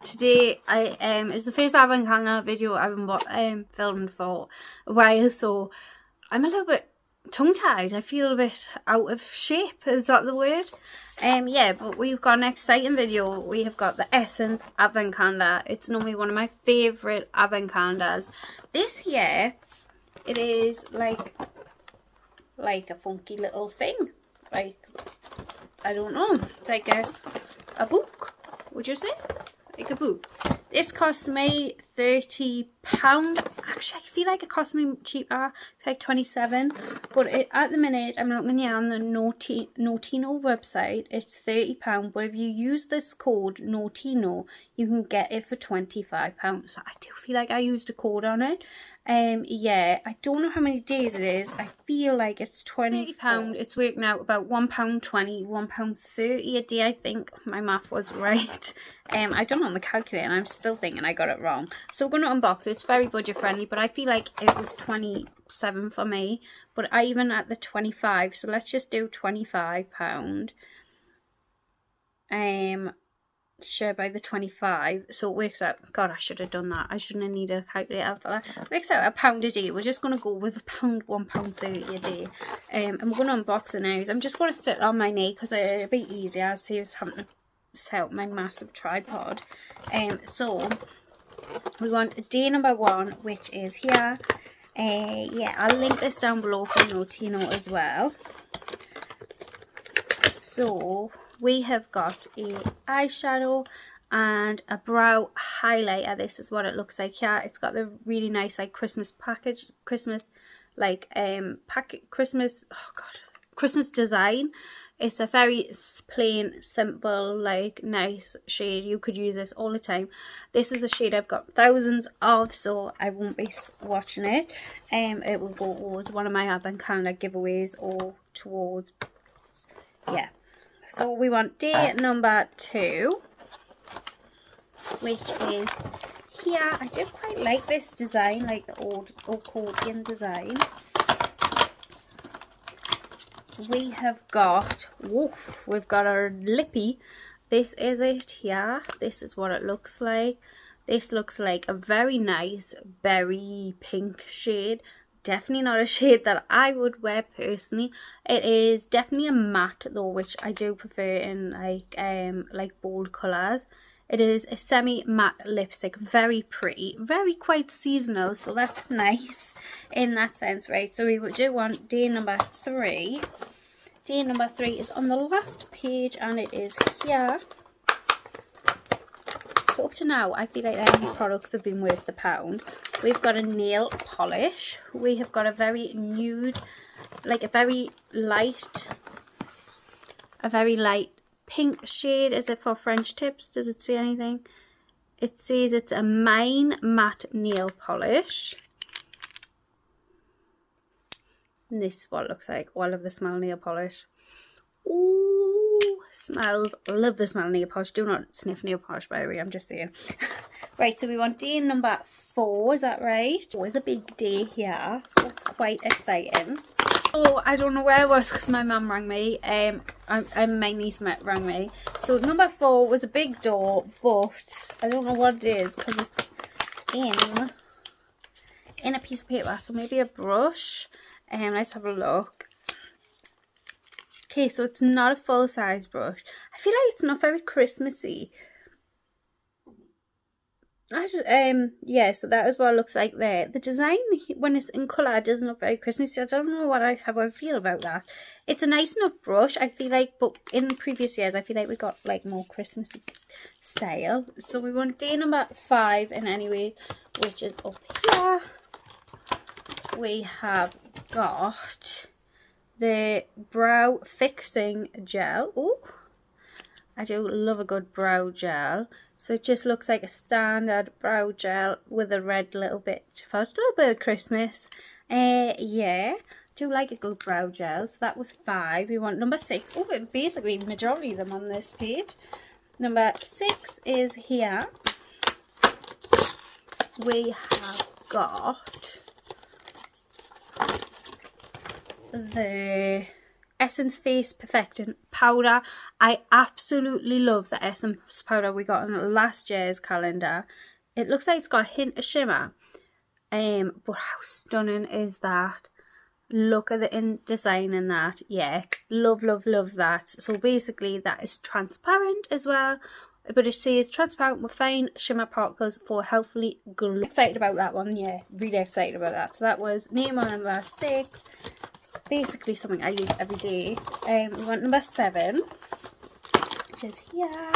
today is the first Advent calendar video I've been filmed for a while, so I'm a little bit tongue-tied. I feel a bit out of shape, is that the word? Yeah, but we've got an exciting video. We have got the Essence Advent calendar. It's normally one of my favourite Advent calendars. This year, it is like a funky little thing. Like, I don't know. It's like a book, would you say? Like a book. This cost me £30. Actually, I feel like it cost me cheaper, like 27. But at the minute, I'm looking here on the Notino website. It's £30. But if you use this code Notino, you can get it for £25. So I do feel like I used a code on it. Yeah, I don't know how many days it is. I feel like it's £20. It's working out about £1.20, £1.30 a day. I think my math was right. I done it on the calculator and I'm still thinking I got it wrong. So we're going to unbox it. It's very budget friendly, but I feel like it was 27 for me. But I even at the 25, so let's just do £25. Share by the 25, so it works out, god, I should have done that. I shouldn't have needed a calculator for that. It works out £1 a day. We're just going to go with £1.30 a day. And we're going to unbox it now. I'm just going to sit on my knee because it'll be easier. I'll see what's having to set up my massive tripod. So we want day number 1, which is here. Yeah, I'll link this down below for Notino as well. So we have got a eyeshadow and a brow highlighter. This is what it looks like here. It's got the really nice like Christmas package, Christmas design. It's a very plain, simple, like nice shade. You could use this all the time. This is a shade I've got thousands of, so I won't be watching it. It will go towards one of my Advent calendar giveaways or towards, yeah. So we want day number 2, which is here. I do quite like this design, like the old accordion design. We have got, woof, we've got our lippy. This is it here. This is what it looks like. This looks like a very nice berry pink shade. Definitely not a shade that I would wear personally. It is definitely a matte though, which I do prefer in like bold colours. It is a semi-matte lipstick, very pretty, very quite seasonal, so that's nice in that sense, right? So we do want day number 3. Day number 3 is on the last page and it is here. So up to now, I feel like any products have been worth £1. We've got a nail polish. We have got a very nude, like a very light pink shade. Is it for French tips? Does it say anything? It says it's a Mine Matte Nail Polish. And this is what it looks like. Oh, I love the smell of nail polish. Ooh, smells. I love the smell of nail polish. Do not sniff nail polish, by the way, I'm just saying. Right, so we want day number 4, is that right? Oh, it's a big day here, so that's quite exciting. Oh, I don't know where I was because my mum rang me. My niece rang me. So number 4 was a big door, but I don't know what it is because it's in a piece of paper. So maybe a brush. Let's have a look. Okay, so it's not a full-size brush. I feel like it's not very Christmassy. Yeah, so that is what it looks like there. The design, when it's in colour, doesn't look very Christmassy. I don't know how I feel about that. It's a nice enough brush, I feel like, but in previous years, I feel like we got like more Christmassy style. So we want day number 5 in any way, which is up here. We have got the brow fixing gel. Oh, I do love a good brow gel. So it just looks like a standard brow gel with a red little bit for a little bit of Christmas. Yeah, I do like a good brow gel. So that was 5. We want number 6. Oh, but basically majority of them on this page. Number 6 is here. We have got the Essence Face Perfecting Powder. I absolutely love the Essence powder we got on last year's calendar. It looks like it's got a hint of shimmer. But how stunning is that? Look at the design in that. Yeah, love, love, love that. So basically that is transparent as well, but it says transparent with fine shimmer particles for healthily glow. Excited about that one. Yeah, really excited about that. So that was Name on Elastics. Basically something I use every day. We want number 7, which is here.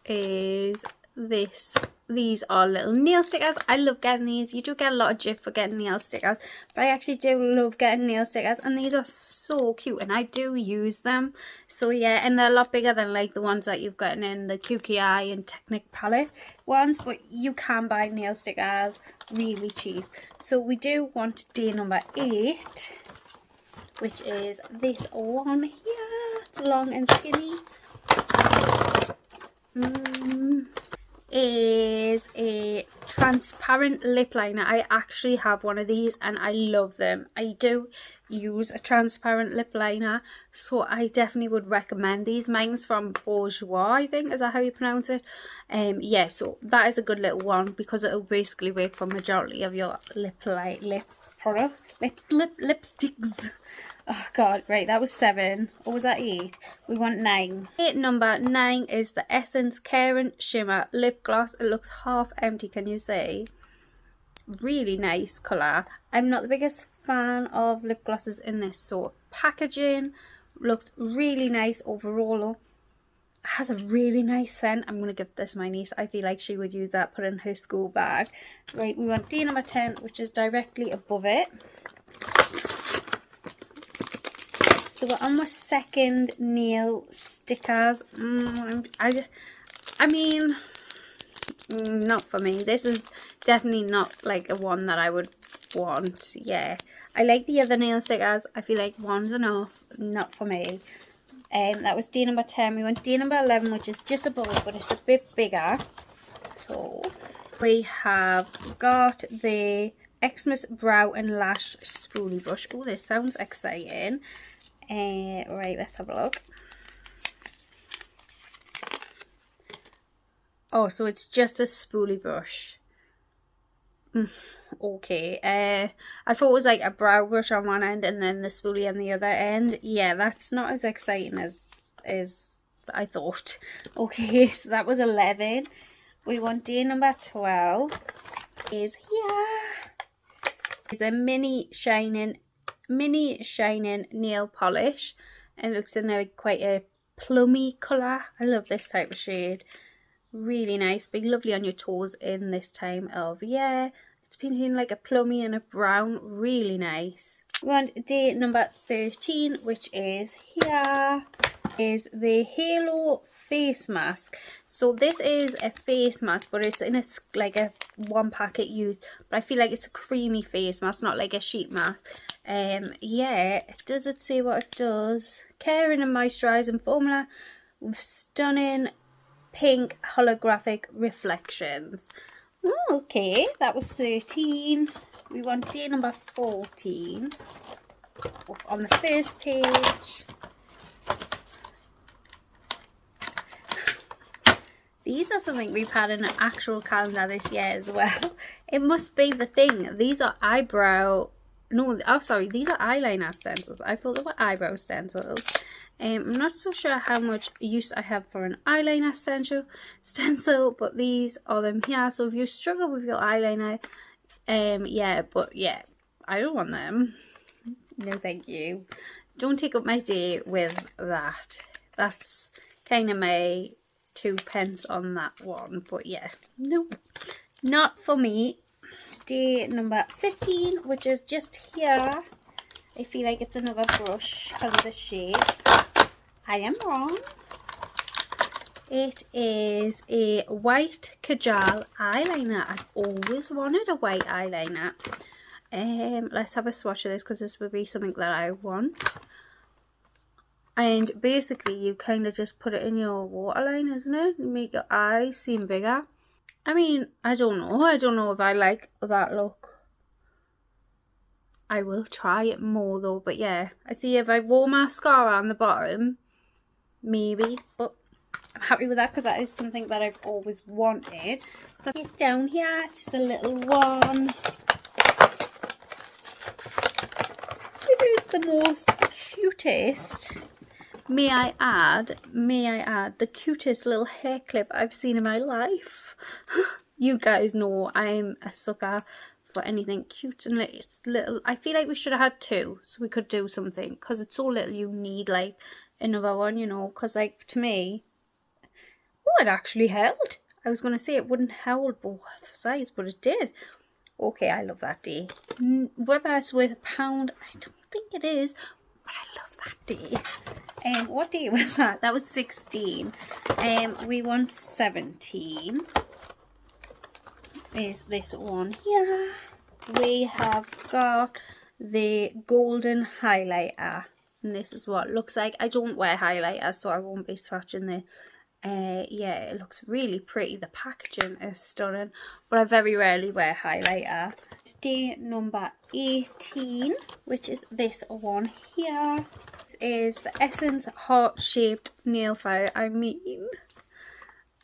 Is this. These are little nail stickers. I love getting these. You do get a lot of jip for getting nail stickers, but I actually do love getting nail stickers, and these are so cute, and I do use them. So yeah, and they're a lot bigger than like the ones that you've gotten in the QKI and Technic palette ones, but you can buy nail stickers really cheap. So we do want day number 8, which is this one here. It's long and skinny. Is a transparent lip liner. I actually have one of these and I love them. I do use a transparent lip liner, so I definitely would recommend these. Mine's from Bourjois, I think, is that how you pronounce it? Yeah, so that is a good little one because it'll basically work for majority of your lipsticks. Oh god, right, that was 7, or was that 8? We want 9. Number 9 is the Essence Caring Shimmer Lip Gloss. It looks half empty, can you see? Really nice colour. I'm not the biggest fan of lip glosses in this sort. Packaging looks really nice overall. It has a really nice scent. I'm going to give this my niece. I feel like she would use that, put in her school bag. Right, we want D number 10, which is directly above it. So we're on my second nail stickers. I mean, not for me. This is definitely not like a one that I would want. Yeah, I like the other nail stickers. I feel like one's enough. Not for me. That was D number 10. We went D number 11, which is just above, but it's a bit bigger. So we have got the Xmas Brow and Lash Spoolie Brush. Oh, this sounds exciting. Right, let's have a look. Oh, so it's just a spoolie brush. Okay. I thought it was like a brow brush on one end and then the spoolie on the other end. Yeah, that's not as exciting as I thought. Okay, so that was 11. We want day number 12. Is here. It's a mini shining nail polish, and it looks in there quite a plummy colour. I love this type of shade. Really nice, be lovely on your toes in this time of year. It's been like a plummy and a brown, really nice. We want day number 13, which is here. Is the Halo face mask. So this is a face mask, but it's in a like a one packet used, but I feel like it's a creamy face mask, not like a sheet mask. Yeah, does it say what it does? Caring and moisturising formula with stunning pink holographic reflections. Oh, okay, that was 13. We want day number 14 on the first page. These are something we've had in an actual calendar this year as well. It must be the thing. These are eyebrow... No, oh sorry, these are eyeliner stencils. I thought they were eyebrow stencils. I'm not so sure how much use I have for an eyeliner stencil, but these are them here. So if you struggle with your eyeliner, yeah, but yeah, I don't want them. No, thank you. Don't take up my day with that. That's kind of my 2 pence on that one, but yeah, no, not for me. Day number 15, which is just here. I feel like it's another brush because of the shape. I am wrong. It is a white Kajal eyeliner. I've always wanted a white eyeliner. Let's have a swatch of this because this would be something that I want. And basically you kind of just put it in your waterline, isn't it? And make your eyes seem bigger. I mean, I don't know. I don't know if I like that look. I will try it more though. But yeah, I think if I wore mascara on the bottom, maybe, but I'm happy with that because that is something that I've always wanted. So it's down here, it's the little one. It is the most cutest, may I add, the cutest little hair clip I've seen in my life. You guys know I'm a sucker for anything cute and it's little. I feel like we should have had two so we could do something, because it's so little you need like another one, you know, because like to me, oh, it actually held. I was going to say it wouldn't hold both sides, but it did. Okay, I love that day. Whether it's worth £1, I don't think it is, but I love that day. What day was that? That was 16. We want 17. Is this one here. We have got the golden highlighter, and this is what it looks like. I don't wear highlighters, so I won't be swatching this. Yeah, it looks really pretty. The packaging is stunning, but I very rarely wear highlighter. Day number 18, which is this one here. This is the Essence heart-shaped nail file. I mean,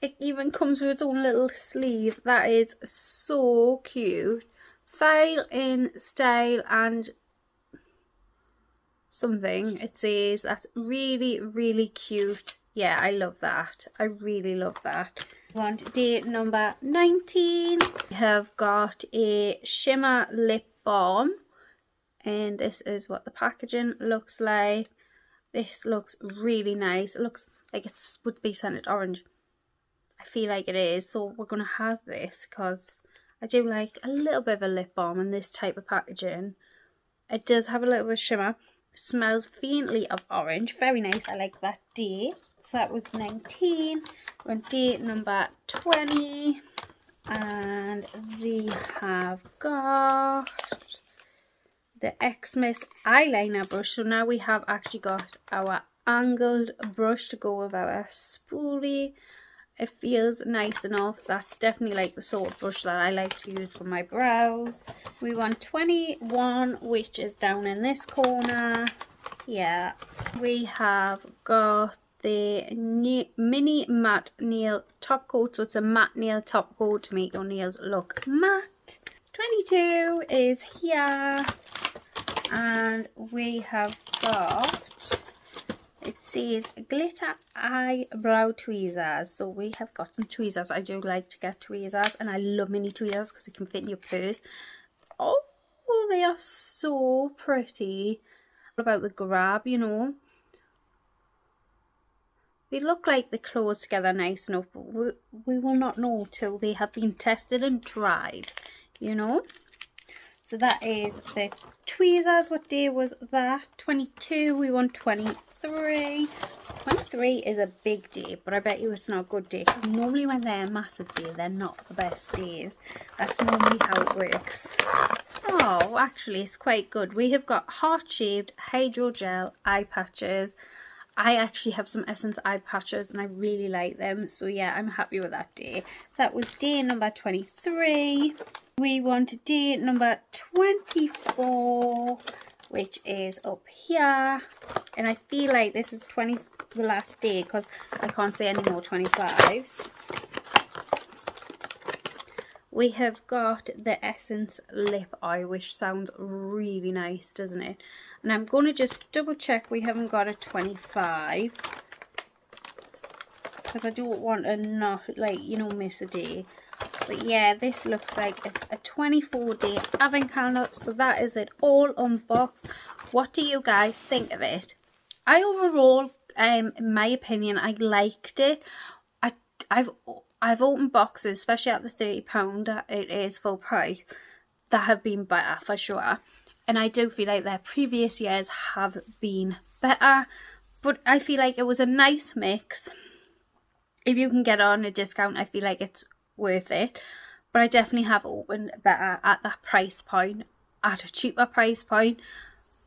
it even comes with its own little sleeve. That is so cute. File in style and something. It says that's really, really cute. Yeah, I love that. I really love that. On day number 19, we have got a shimmer lip balm. And this is what the packaging looks like. This looks really nice. It looks like it would be scented orange. I feel like it is. So we're going to have this because I do like a little bit of a lip balm in this type of packaging. It does have a little bit of shimmer. It smells faintly of orange. Very nice. I like that day. So that was 19. We're on day number 20. And we have got the Xmas eyeliner brush. So now we have actually got our angled brush to go with our spoolie. It feels nice enough. That's definitely like the sort of brush that I like to use for my brows. We want 21, which is down in this corner. Yeah, we have got the mini matte nail top coat. So it's a matte nail top coat to make your nails look matte. 22 is here. And we have got, it says glitter eyebrow tweezers. So we have got some tweezers. I do like to get tweezers, and I love mini tweezers because it can fit in your purse. Oh, they are so pretty. What about the grab, you know? They look like they close together nice enough, but we will not know till they have been tested and tried, you know? So that is the tweezers. What day was that? 22. We want 23. 23 is a big day, but I bet you it's not a good day. Normally when they're a massive day, they're not the best days. That's normally how it works. Oh, actually it's quite good. We have got heart-shaped hydrogel eye patches. I actually have some Essence eye patches and I really like them. So yeah, I'm happy with that day. That was day number 23. We want day number 24, which is up here. And I feel like this is the last day because I can't say any more 25s. We have got the Essence Lip Eye, which sounds really nice, doesn't it? And I'm going to just double check we haven't got a 25. Because I don't want to not, like, you know, miss a day. But yeah, this looks like a 24-day advent calendar. So that is it all unboxed. What do you guys think of it? I overall, in my opinion, I liked it. I've opened boxes, especially at the £30, it is full price, that have been better for sure. And I do feel like their previous years have been better. But I feel like it was a nice mix. If you can get it on a discount, I feel like it's worth it. But I definitely have opened better at that price point, at a cheaper price point.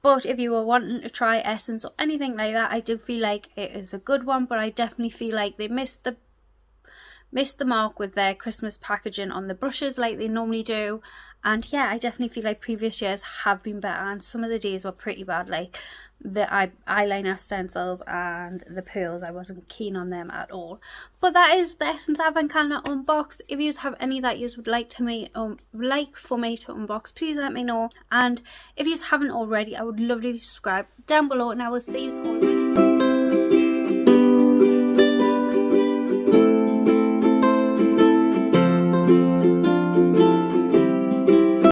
But if you were wanting to try Essence or anything like that, I do feel like it is a good one. But I definitely feel like they missed the mark with their Christmas packaging on the brushes like they normally do. And yeah, I definitely feel like previous years have been better, and some of the days were pretty bad, like the eyeliner stencils and the pearls. I wasn't keen on them at all. But that is the Essence Advent Calendar unboxed. If you have any that you would like for me to unbox, please let me know. And if you haven't already, I would love to subscribe down below, and I will see you all in a minute.